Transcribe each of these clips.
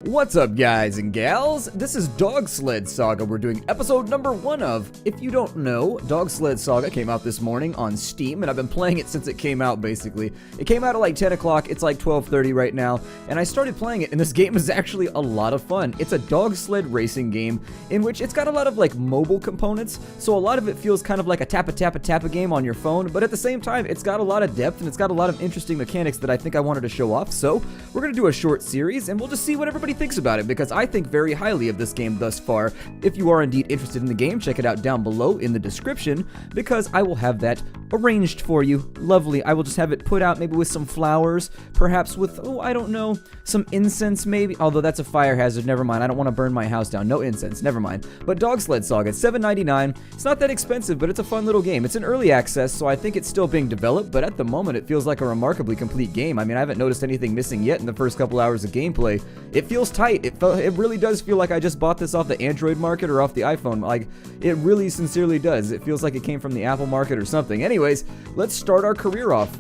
What's up, guys and gals? This is Dog Sled Saga. We're doing episode number 1 of. If you don't know, Dog Sled Saga came out this morning on Steam, and I've been playing it since it came out, basically. It came out at like 10 o'clock, it's like 12:30 right now, and I started playing it, and this game is actually a lot of fun. It's a dog sled racing game, in which it's got a lot of like mobile components, so a lot of it feels kind of like a tappa game on your phone, but at the same time, it's got a lot of depth, and it's got a lot of interesting mechanics that I think I wanted to show off, so we're gonna do a short series, and we'll just see what everybody thinks about it, because I think very highly of this game thus far. If you are indeed interested in the game, check it out down below in the description, because I will have that arranged for you. Lovely. I will just have it put out maybe with some flowers, perhaps with, oh, I don't know, some incense maybe, although that's a fire hazard, never mind, I don't want to burn my house down, no incense, never mind. But Dog Sled Saga, it's $7.99, it's not that expensive, but it's a fun little game. It's in early access, so I think it's still being developed, but at the moment it feels like a remarkably complete game. I mean, I haven't noticed anything missing yet in the first couple hours of gameplay. It feels tight. It really does feel like I just bought this off the Android market or off the iPhone. Like, it really sincerely does. It feels like it came from the Apple market or something. Anyways, let's start our career off.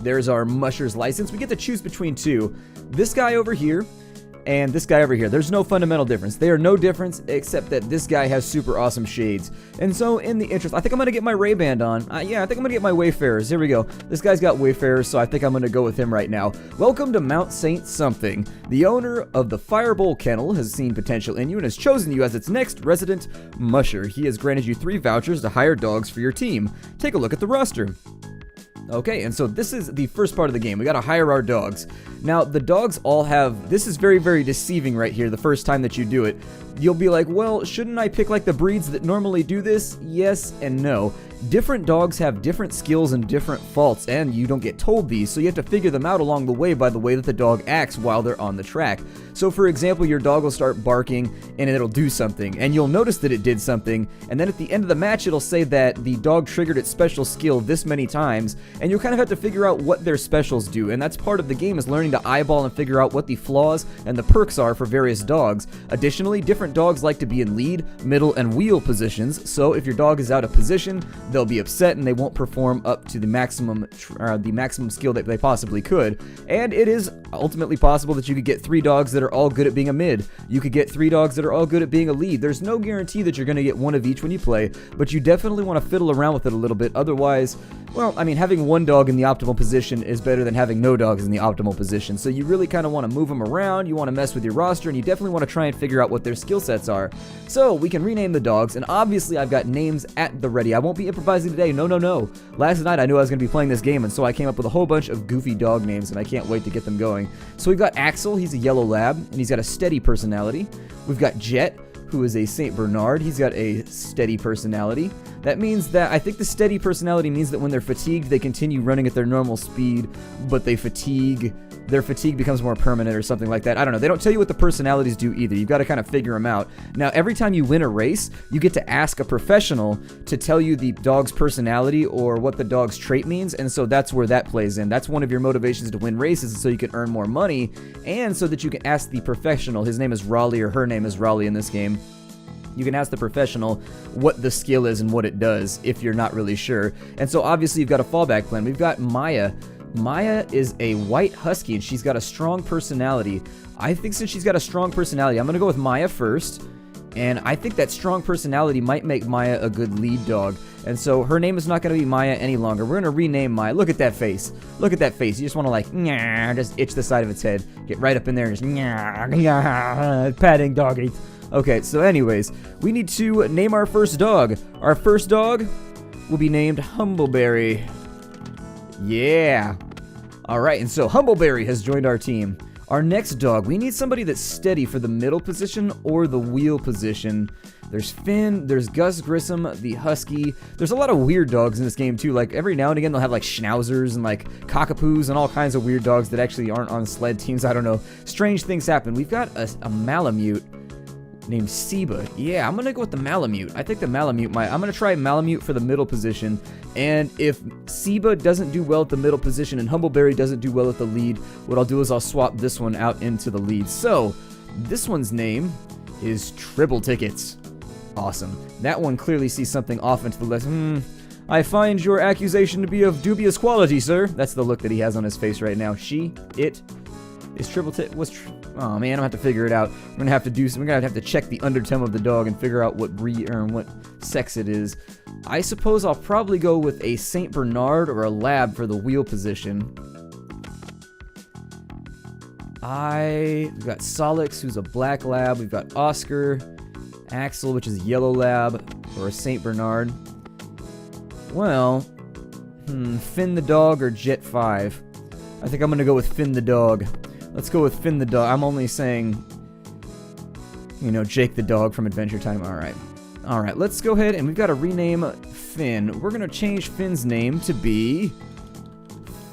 There's our musher's license. We get to choose between two. This guy over here and this guy over here. There's no fundamental difference. They are no difference except that this guy has super awesome shades. And so in the interest, I think I'm going to get my Ray-Ban on. Yeah, I think I'm going to get my Wayfarers. Here we go. This guy's got Wayfarers, so I think I'm going to go with him right now. Welcome to Mount Saint Something. The owner of the Firebowl Kennel has seen potential in you and has chosen you as its next resident musher. He has granted you 3 vouchers to hire dogs for your team. Take a look at the roster. Okay, and so this is the first part of the game. We gotta hire our dogs. Now, the dogs all have... This is very, very deceiving right here the first time that you do it. You'll be like, well, shouldn't I pick like the breeds that normally do this? Yes and no. Different dogs have different skills and different faults, and you don't get told these, so you have to figure them out along the way by the way that the dog acts while they're on the track. So for example, your dog will start barking and it'll do something, and you'll notice that it did something, and then at the end of the match it'll say that the dog triggered its special skill this many times, and you'll kind of have to figure out what their specials do, and that's part of the game, is learning to eyeball and figure out what the flaws and the perks are for various dogs. Additionally, different dogs like to be in lead, middle, and wheel positions, so if your dog is out of position, they'll be upset and they won't perform up to the maximum skill that they possibly could. And it is ultimately possible that you could get 3 dogs that are all good at being a mid. You could get 3 dogs that are all good at being a lead. There's no guarantee that you're going to get one of each when you play, but you definitely want to fiddle around with it a little bit. Otherwise, well, I mean, having 1 dog in the optimal position is better than having no dogs in the optimal position. So you really kind of want to move them around, you want to mess with your roster, and you definitely want to try and figure out what their skill sets are. So we can rename the dogs, and obviously I've got names at the ready. I won't be improvising today, no. Last night I knew I was going to be playing this game, and so I came up with a whole bunch of goofy dog names, and I can't wait to get them going. So we've got Axel, he's a yellow lab, and he's got a steady personality. We've got Jet, who is a St. Bernard. He's got a steady personality. That means that, I think the steady personality means that when they're fatigued, they continue running at their normal speed, but their fatigue becomes more permanent or something like that. I don't know. They don't tell you what the personalities do either. You've got to kind of figure them out. Now, every time you win a race, you get to ask a professional to tell you the dog's personality or what the dog's trait means, and so that's where that plays in. That's one of your motivations to win races, so you can earn more money, and so that you can ask the professional, his name is Raleigh, or her name is Raleigh in this game, you can ask the professional what the skill is and what it does if you're not really sure. And so obviously you've got a fallback plan. We've got Maya. Maya is a white husky, and she's got a strong personality. I think since she's got a strong personality, I'm going to go with Maya first. And I think that strong personality might make Maya a good lead dog. And so her name is not going to be Maya any longer. We're going to rename Maya. Look at that face. Look at that face. You just want to like, just itch the side of its head. Get right up in there and just, patting doggy. Okay, so anyways, we need to name our first dog. Our first dog will be named Humbleberry. Yeah. Alright, and so Humbleberry has joined our team. Our next dog, we need somebody that's steady for the middle position or the wheel position. There's Finn, there's Gus Grissom, the Husky. There's a lot of weird dogs in this game too. Like every now and again they'll have like schnauzers and like cockapoos and all kinds of weird dogs that actually aren't on sled teams. I don't know. Strange things happen. We've got a Malamute named Seba. Yeah, I'm gonna go with the Malamute. I think the Malamute I'm gonna try Malamute for the middle position, and if Seba doesn't do well at the middle position and Humbleberry doesn't do well at the lead, what I'll do is I'll swap this one out into the lead. So, this one's name is Tribble Tickets. Awesome. That one clearly sees something off into the left. I find your accusation to be of dubious quality, sir. That's the look that he has on his face right now. It is Tribble Tickets. Oh man, I'm gonna have to figure it out. We're gonna have to do some. We're gonna have to check the undertone of the dog and figure out what breed or what sex it is. I suppose I'll probably go with a Saint Bernard or a Lab for the wheel position. We've got Solix, who's a black lab. We've got Oscar, Axel, which is yellow lab, or a Saint Bernard. Well, Finn the dog or Jet 5. I think I'm gonna go with Finn the dog. Let's go with Finn the dog. I'm only saying, you know, Jake the dog from Adventure Time. All right, let's go ahead and we've got to rename Finn. We're gonna change Finn's name to be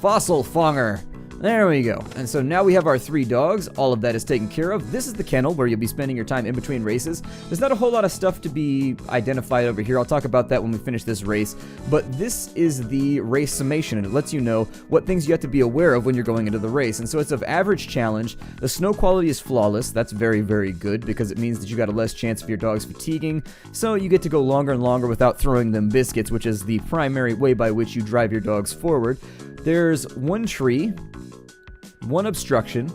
Fossil Fonger. There we go. And so now we have our 3 dogs. All of that is taken care of. This is the kennel where you'll be spending your time in between races. There's not a whole lot of stuff to be identified over here. I'll talk about that when we finish this race. But this is the race summation, and it lets you know what things you have to be aware of when you're going into the race. And so it's of average challenge. The snow quality is flawless. That's very, very good because it means that you got a less chance of your dogs fatiguing. So you get to go longer and longer without throwing them biscuits, which is the primary way by which you drive your dogs forward. There's 1 tree, 1 obstruction,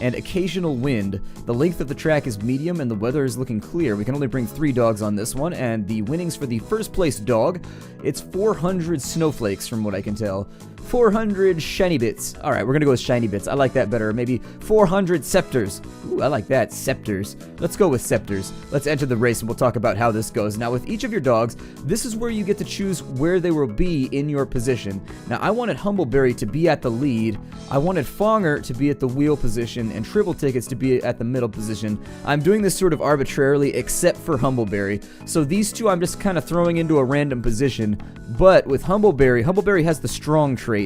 and occasional wind. The length of the track is medium and the weather is looking clear. We can only bring 3 dogs on this one, and the winnings for the first place dog, it's 400 snowflakes from what I can tell. 400 shiny bits. All right, we're gonna go with shiny bits. I like that better. Maybe 400 scepters. Ooh, I like that. Scepters. Let's go with scepters. Let's enter the race and we'll talk about how this goes. Now, with each of your dogs, this is where you get to choose where they will be in your position. Now, I wanted Humbleberry to be at the lead. I wanted Fonger to be at the wheel position and Triple Tickets to be at the middle position. I'm doing this sort of arbitrarily, except for Humbleberry. So these 2 I'm just kind of throwing into a random position. But with Humbleberry, Humbleberry has the strong trait.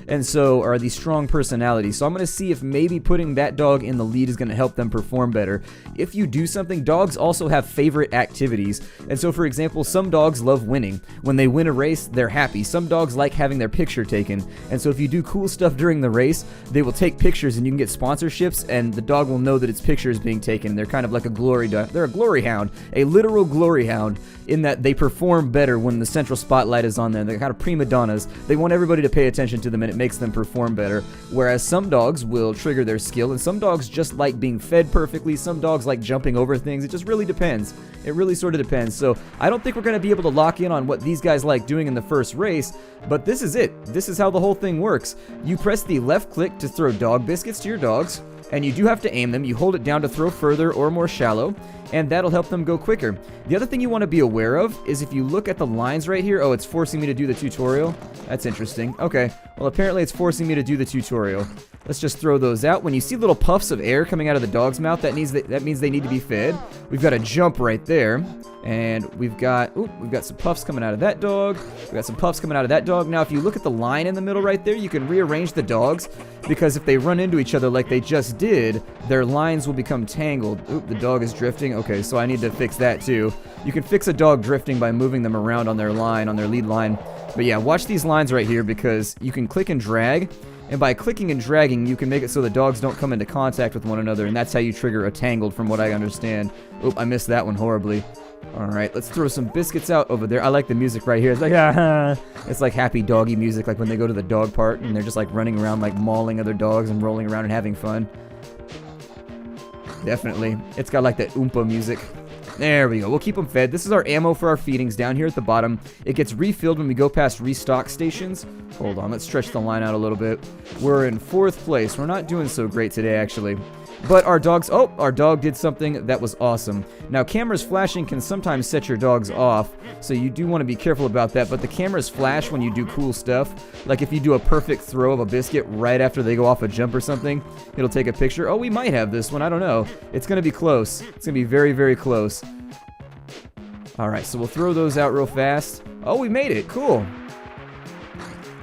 And so, or the strong personality. So I'm going to see if maybe putting that dog in the lead is going to help them perform better. If you do something, dogs also have favorite activities. And so, for example, some dogs love winning. When they win a race, they're happy. Some dogs like having their picture taken. And so if you do cool stuff during the race, they will take pictures and you can get sponsorships and the dog will know that its picture is being taken. They're kind of like a glory dog. They're a glory hound, a literal glory hound, in that they perform better when the central spotlight is on them. They're kind of prima donnas. They want everybody to pay attention to them and it makes them perform better. Whereas some dogs will trigger their skill and some dogs just like being fed perfectly. Some dogs like jumping over things. It just really depends. It really sort of depends. So I don't think we're going to be able to lock in on what these guys like doing in the first race, but this is it. This is how the whole thing works. You press the left click to throw dog biscuits to your dogs, and you do have to aim them. You hold it down to throw further or more shallow, and that'll help them go quicker. The other thing you want to be aware of is if you look at the lines right here. Oh, it's forcing me to do the tutorial. That's interesting. Okay, well apparently it's forcing me to do the tutorial. Let's just throw those out. When you see little puffs of air coming out of the dog's mouth, that means they need to be fed. We've got a jump right there. And we've got some puffs coming out of that dog. We've got some puffs coming out of that dog. Now, if you look at the line in the middle right there, you can rearrange the dogs, because if they run into each other like they just did, their lines will become tangled. Oop, the dog is drifting. Okay, so I need to fix that too. You can fix a dog drifting by moving them around on their line, on their lead line. But yeah, watch these lines right here, because you can click and drag. And by clicking and dragging, you can make it so the dogs don't come into contact with one another, and that's how you trigger a tangled, from what I understand. Oop, I missed that one horribly. Alright, let's throw some biscuits out over there. I like the music right here. It's like, it's like happy doggy music, like when they go to the dog park and they're just like running around like mauling other dogs and rolling around and having fun. Definitely. It's got like that Oompa music. There we go. We'll keep them fed. This is our ammo for our feedings down here at the bottom. It gets refilled when we go past restock stations. Hold on, let's stretch the line out a little bit. We're in 4th place. We're not doing so great today, actually. But our dogs, oh, our dog did something that was awesome. Now, cameras flashing can sometimes set your dogs off, so you do want to be careful about that. But the cameras flash when you do cool stuff. Like if you do a perfect throw of a biscuit right after they go off a jump or something, it'll take a picture. Oh, we might have this one. I don't know. It's going to be close. It's going to be very, very close. All right, so we'll throw those out real fast. Oh, we made it. Cool.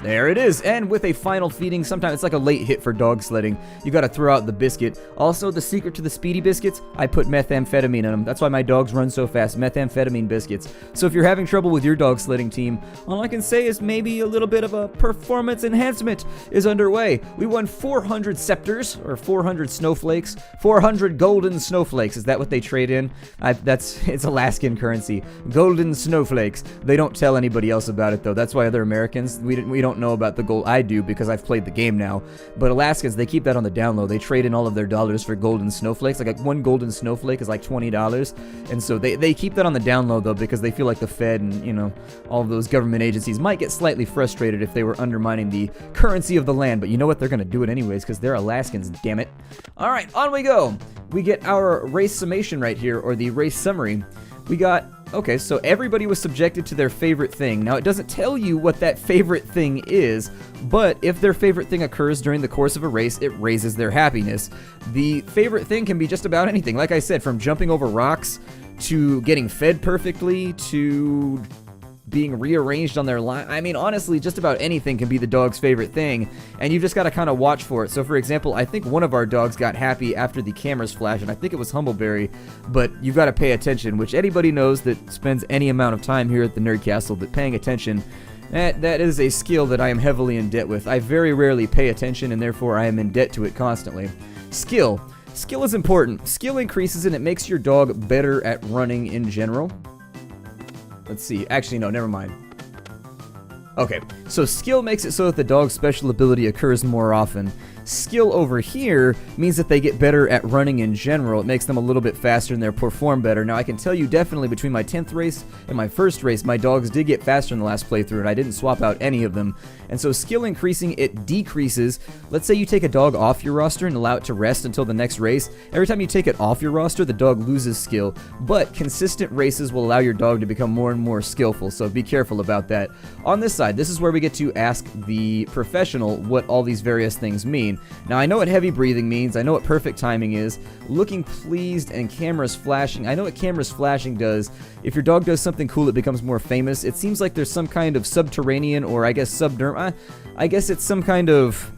There it is, and with a final feeding, sometimes it's like a late hit for dog sledding. You gotta throw out the biscuit. Also, the secret to the speedy biscuits, I put methamphetamine in them. That's why my dogs run so fast, methamphetamine biscuits. So if you're having trouble with your dog sledding team, all I can say is maybe a little bit of a performance enhancement is underway. We won 400 scepters, or 400 snowflakes, 400 golden snowflakes. Is that what they trade in? It's Alaskan currency. Golden snowflakes. They don't tell anybody else about it, though. That's why other Americans, we don't don't know about the gold. I do because I've played the game now. But Alaskans, they keep that on the down low. They trade in all of their dollars for golden snowflakes. Like one golden snowflake is like $20. And so they keep that on the down low, though, because they feel like the Fed and, you know, all of those government agencies might get slightly frustrated if they were undermining the currency of the land. But you know what? They're going to do it anyways because they're Alaskans, damn it. All right, on we go. We get our race summation right here, or the race summary. We got, okay, so everybody was subjected to their favorite thing. Now, it doesn't tell you what that favorite thing is, but if their favorite thing occurs during the course of a race, it raises their happiness. The favorite thing can be just about anything. Like I said, from jumping over rocks to getting fed perfectly to being rearranged on their line. I mean, honestly, just about anything can be the dog's favorite thing, and you've just got to kind of watch for it. So, for example, I think one of our dogs got happy after the cameras flashed, and I think it was Humbleberry, but you've got to pay attention, which anybody knows that spends any amount of time here at the Nerd Castle, that paying attention, that is a skill that I am heavily in debt with. I very rarely pay attention, and therefore I am in debt to it constantly. Skill. Skill is important. Skill increases, and it makes your dog better at running in general. Let's see. Actually, no, never mind. Okay, so skill makes it so that the dog's special ability occurs more often. Skill over here means that they get better at running in general. It makes them a little bit faster and they perform better. Now, I can tell you definitely between my 10th race and my first race, my dogs did get faster in the last playthrough, and I didn't swap out any of them. And so skill increasing, it decreases. Let's say you take a dog off your roster and allow it to rest until the next race. Every time you take it off your roster, the dog loses skill. But consistent races will allow your dog to become more and more skillful, so be careful about that. On this side, this is where we get to ask the professional what all these various things mean. Now, I know what heavy breathing means. I know what perfect timing is. Looking pleased and cameras flashing. I know what cameras flashing does. If your dog does something cool, it becomes more famous. It seems like there's some kind of subterranean, or I guess subderm. I guess it's some kind of,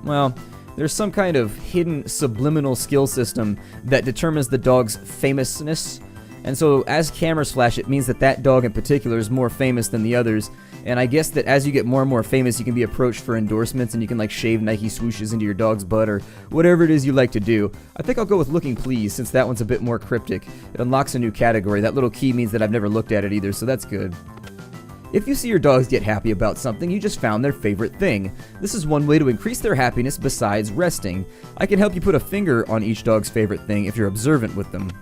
well, there's some kind of hidden subliminal skill system that determines the dog's famousness. And so as cameras flash, it means that that dog in particular is more famous than the others. And I guess that as you get more and more famous, you can be approached for endorsements, and you can like shave Nike swooshes into your dog's butt or whatever it is you like to do. I think I'll go with looking pleased, since that one's a bit more cryptic. It unlocks a new category. That little key means that I've never looked at it either, so that's good. If you see your dogs get happy about something, you just found their favorite thing. This is one way to increase their happiness besides resting. I can help you put a finger on each dog's favorite thing if you're observant with them.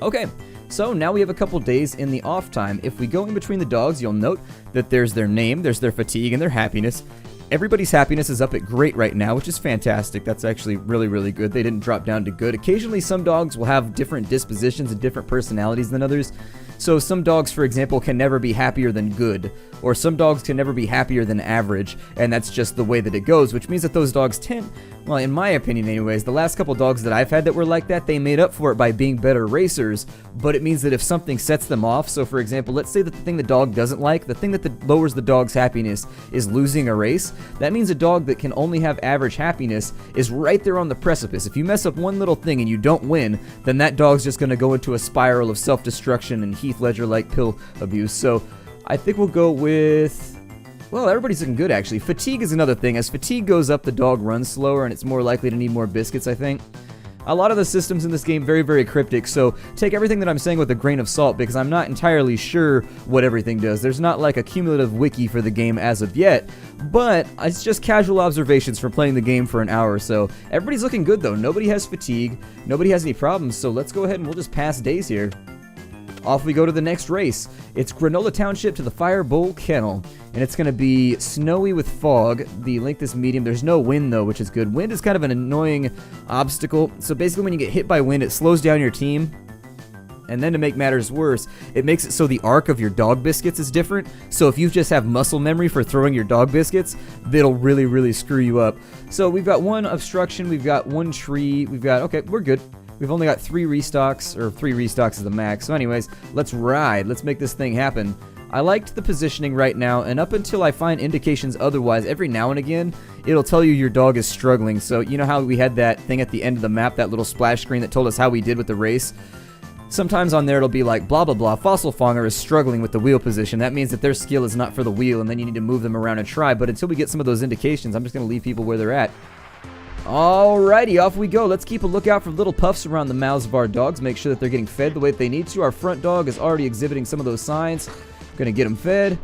Okay, so now we have a couple days in the off time. If we go in between the dogs, you'll note that there's their name, there's their fatigue, and their happiness. Everybody's happiness is up at great right now, which is fantastic. That's actually really, really good. They didn't drop down to good. Occasionally, some dogs will have different dispositions and different personalities than others. So some dogs, for example, can never be happier than good, or some dogs can never be happier than average, and that's just the way that it goes, which means that those dogs tend, well, in my opinion anyways, the last couple dogs that I've had that were like that, they made up for it by being better racers, but it means that if something sets them off, so for example, let's say that the thing the dog doesn't like, the thing that lowers the dog's happiness is losing a race, that means a dog that can only have average happiness is right there on the precipice. If you mess up one little thing and you don't win, then that dog's just going to go into a spiral of self-destruction and Heath Ledger-like pill abuse. So I think we'll go with, well, everybody's looking good actually. Fatigue is another thing. As fatigue goes up, the dog runs slower and it's more likely to need more biscuits, I think. A lot of the systems in this game very, very cryptic, so take everything that I'm saying with a grain of salt because I'm not entirely sure what everything does. There's not like a cumulative wiki for the game as of yet, but it's just casual observations from playing the game for an hour or so. Everybody's looking good though. Nobody has fatigue. Nobody has any problems, so let's go ahead and we'll just pass days here. Off we go to the next race. It's Granola Township to the Fire Bowl Kennel, and it's going to be snowy with fog. The length is medium. There's no wind, though, which is good. Wind is kind of an annoying obstacle. So basically, when you get hit by wind, it slows down your team. And then to make matters worse, it makes it so the arc of your dog biscuits is different. So if you just have muscle memory for throwing your dog biscuits, that'll really, really screw you up. So we've got one obstruction. We've got one tree. We've got, okay, we're good. We've only got 3 restocks, or 3 restocks is the max. So anyways, let's ride. Let's make this thing happen. I liked the positioning right now, and up until I find indications otherwise, every now and again, it'll tell you your dog is struggling. So you know how we had that thing at the end of the map, that little splash screen that told us how we did with the race? Sometimes on there it'll be like, blah blah blah, Fossil Fanger is struggling with the wheel position. That means that their skill is not for the wheel, and then you need to move them around and try. But until we get some of those indications, I'm just going to leave people where they're at. Alrighty, off we go. Let's keep a lookout for little puffs around the mouths of our dogs. Make sure that they're getting fed the way that they need to. Our front dog is already exhibiting some of those signs. Gonna get him fed.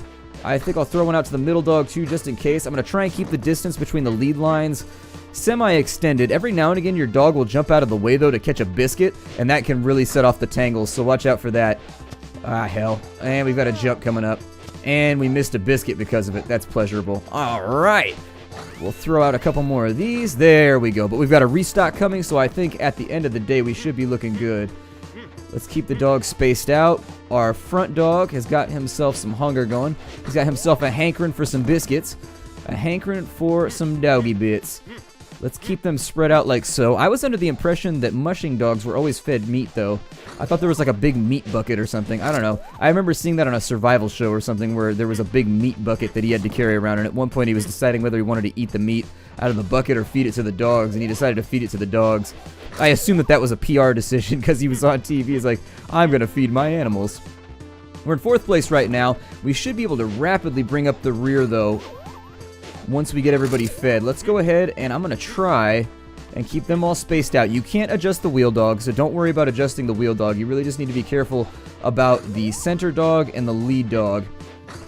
I think I'll throw one out to the middle dog too, just in case. I'm going to try and keep the distance between the lead lines semi-extended. Every now and again, your dog will jump out of the way, though, to catch a biscuit, and that can really set off the tangles, so watch out for that. Ah, hell. And we've got a jump coming up. And we missed a biscuit because of it. That's pleasurable. All right. We'll throw out a couple more of these. There we go. But we've got a restock coming, so I think at the end of the day, we should be looking good. Let's keep the dogs spaced out. Our front dog has got himself some hunger going. He's got himself a hankering for some biscuits. A hankering for some doggy bits. Let's keep them spread out like so. I was under the impression that mushing dogs were always fed meat, though. I thought there was like a big meat bucket or something. I don't know. I remember seeing that on a survival show or something where there was a big meat bucket that he had to carry around, and at one point he was deciding whether he wanted to eat the meat out of the bucket or feed it to the dogs, and he decided to feed it to the dogs. I assume that was a PR decision because he was on TV. He's like, I'm going to feed my animals. We're in 4th place right now. We should be able to rapidly bring up the rear, though, once we get everybody fed. Let's go ahead, and I'm going to try and keep them all spaced out. You can't adjust the wheel dog, so don't worry about adjusting the wheel dog. You really just need to be careful about the center dog and the lead dog.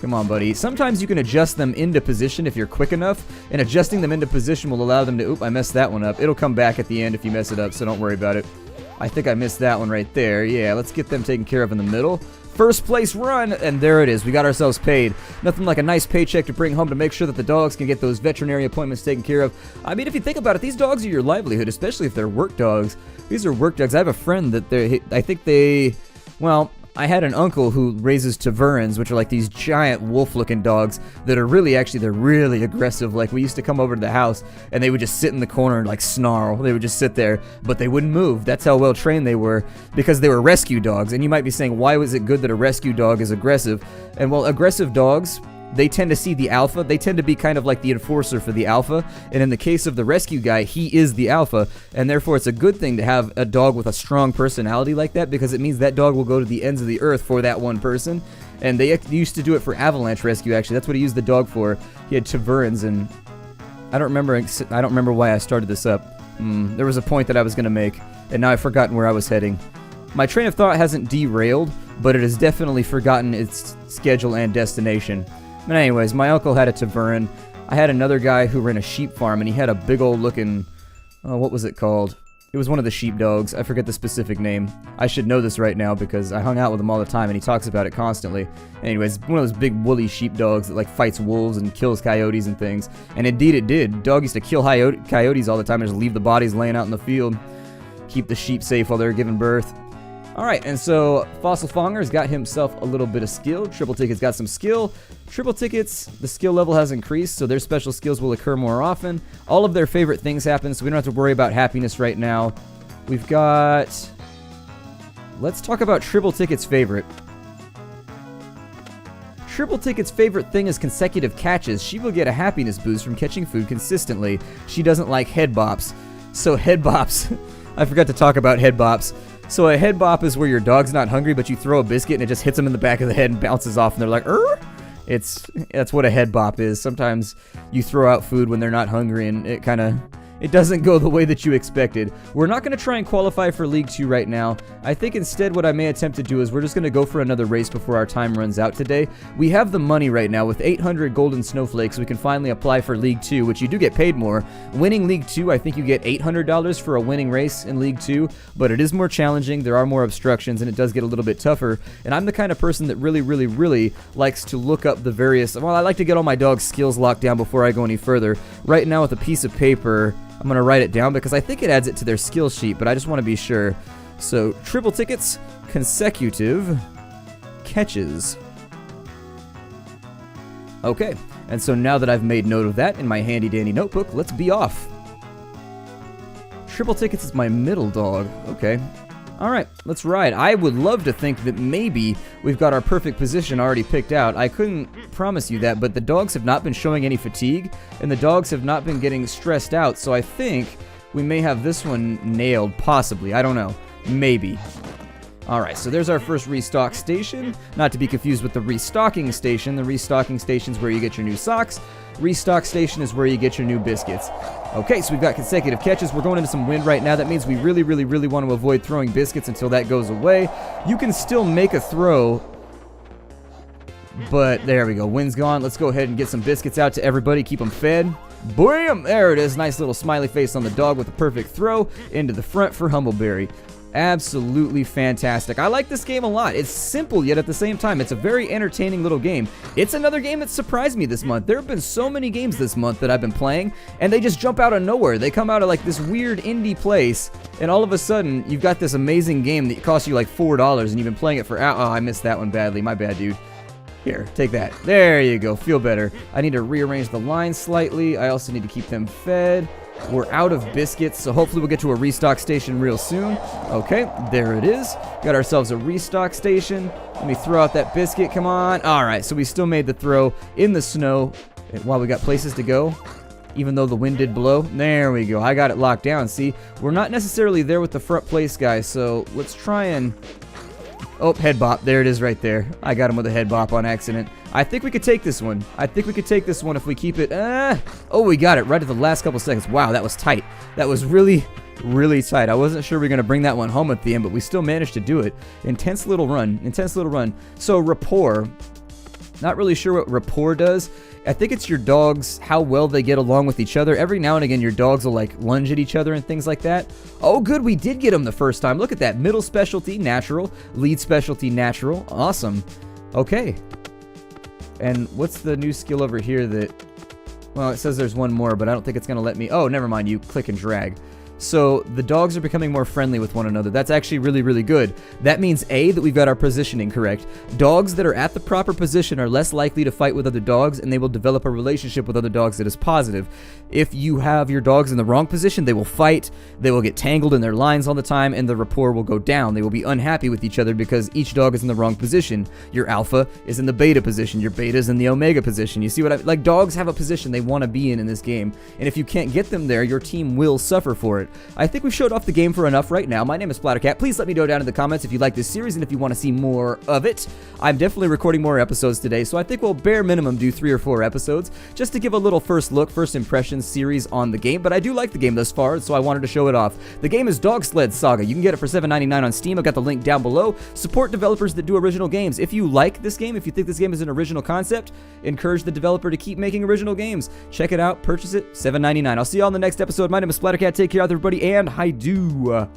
Come on, buddy. Sometimes you can adjust them into position if you're quick enough, and adjusting them into position will allow them to... Oop, I messed that one up. It'll come back at the end if you mess it up, so don't worry about it. I think I missed that one right there. Yeah, let's get them taken care of in the middle. 1st place run, and there it is. We got ourselves paid. Nothing like a nice paycheck to bring home to make sure that the dogs can get those veterinary appointments taken care of. I mean, if you think about it, these dogs are your livelihood, especially if they're work dogs. These are work dogs. I have a friend that I think they, well, I had an uncle who raises Taverns, which are like these giant wolf-looking dogs that are really, actually, they're really aggressive. Like, we used to come over to the house, and they would just sit in the corner and, like, snarl. They would just sit there, but they wouldn't move. That's how well-trained they were, because they were rescue dogs. And you might be saying, why was it good that a rescue dog is aggressive? And, well, aggressive dogs, they tend to see the alpha. They tend to be kind of like the enforcer for the alpha. And in the case of the rescue guy, he is the alpha. And therefore, it's a good thing to have a dog with a strong personality like that, because it means that dog will go to the ends of the earth for that one person. And they used to do it for avalanche rescue, actually. That's what he used the dog for. He had Taverns, and I don't remember why I started this up. There was a point that I was going to make, and now I've forgotten where I was heading. My train of thought hasn't derailed, but it has definitely forgotten its schedule and destination. But anyways, my uncle had a Tavern. I had another guy who ran a sheep farm, and he had a big old looking, what was it called? It was one of the sheep dogs. I forget the specific name. I should know this right now because I hung out with him all the time, and he talks about it constantly. Anyways, one of those big woolly sheep dogs that like fights wolves and kills coyotes and things. And indeed it did. Dog used to kill coyotes all the time and just leave the bodies laying out in the field. Keep the sheep safe while they're giving birth. Alright, and so Fossil Fonger's got himself a little bit of skill. Triple Ticket's got some skill. Triple Tickets, the skill level has increased, so their special skills will occur more often. All of their favorite things happen, so we don't have to worry about happiness right now. We've got... Let's talk about Triple Ticket's favorite. Triple Ticket's favorite thing is consecutive catches. She will get a happiness boost from catching food consistently. She doesn't like head bops. So head bops... I forgot to talk about head bops. So a head bop is where your dog's not hungry, but you throw a biscuit and it just hits them in the back of the head and bounces off, and they're like, That's what a head bop is. Sometimes you throw out food when they're not hungry, and it doesn't go the way that you expected. We're not going to try and qualify for League 2 right now. I think instead what I may attempt to do is we're just going to go for another race before our time runs out today. We have the money right now. With 800 golden snowflakes, we can finally apply for League 2, which you do get paid more. Winning League 2, I think you get $800 for a winning race in League 2, but it is more challenging, there are more obstructions, and it does get a little bit tougher. And I'm the kind of person that really, really, really likes to look up the various... Well, I like to get all my dog's skills locked down before I go any further. Right now with a piece of paper... I'm going to write it down because I think it adds it to their skill sheet, but I just want to be sure. So, Triple Tickets, consecutive catches. Okay, and so now that I've made note of that in my handy-dandy notebook, let's be off. Triple Tickets is my middle dog. Okay. Alright, let's ride. I would love to think that maybe we've got our perfect position already picked out. I couldn't promise you that, but the dogs have not been showing any fatigue, and the dogs have not been getting stressed out, so I think we may have this one nailed, possibly. I don't know. Maybe. Alright, so there's our first restock station. Not to be confused with the restocking station. The restocking station is where you get your new socks. Restock station is where you get your new biscuits. Okay, so we've got consecutive catches. We're going into some wind right now. That means we really, really, really want to avoid throwing biscuits until that goes away. You can still make a throw But there we go. Wind's gone. Let's go ahead and get some biscuits out to everybody. Keep them fed. Bam! There it is. Nice little smiley face on the dog with a perfect throw into the front for Humbleberry. Absolutely fantastic. I like this game a lot. It's simple, yet at the same time, it's a very entertaining little game. It's another game that surprised me this month. There have been so many games this month that I've been playing, and they just jump out of nowhere. They come out of like this weird indie place, and all of a sudden, you've got this amazing game that costs you like $4, and you've been playing it for hours. Oh, I missed that one badly. My bad, dude. Here, take that. There you go. Feel better. I need to rearrange the line slightly. I also need to keep them fed. We're out of biscuits, so hopefully we'll get to a restock station real soon. Okay, there it is. Got ourselves a restock station. Let me throw out that biscuit. Come on. All right, so we still made the throw in the snow while we got places to go, even though the wind did blow. There we go. I got it locked down. See, we're not necessarily there with the front place, guys, so let's try and... Oh, head bop. There it is right there. I got him with a head bop on accident. I think we could take this one. I think we could take this one if we keep it. Oh, we got it right at the last couple seconds. Wow, that was tight. That was really, really tight. I wasn't sure we were going to bring that one home at the end, but we still managed to do it. Intense little run. Intense little run. So, rapport. Not really sure what rapport does. I think it's your dogs, how well they get along with each other. Every now and again, your dogs will like lunge at each other and things like that. Oh, good, we did get them the first time. Look at that. Middle specialty, natural. Lead specialty, natural. Awesome. Okay. And what's the new skill over here that... Well, it says there's one more, but I don't think it's going to let me... Oh, never mind. You click and drag. So the dogs are becoming more friendly with one another. That's actually really, really good. That means, A, that we've got our positioning correct. Dogs that are at the proper position are less likely to fight with other dogs, and they will develop a relationship with other dogs that is positive. If you have your dogs in the wrong position, they will fight, they will get tangled in their lines all the time, and the rapport will go down. They will be unhappy with each other because each dog is in the wrong position. Your alpha is in the beta position. Your beta is in the omega position. You see what I... Like, dogs have a position they want to be in this game, and if you can't get them there, your team will suffer for it. I think we've showed off the game for enough right now. My name is Splattercat. Please let me know down in the comments if you like this series and if you want to see more of it. I'm definitely recording more episodes today, so I think we'll bare minimum do 3 or 4 episodes just to give a little first look, first impressions series on the game. But I do like the game thus far, so I wanted to show it off. The game is Dog Sled Saga. You can get it for $7.99 on Steam. I've got the link down below. Support developers that do original games. If you like this game, if you think this game is an original concept, encourage the developer to keep making original games. Check it out, purchase it, $7.99. I'll see you all in the next episode. My name is Splattercat. Take care, everybody, and I do.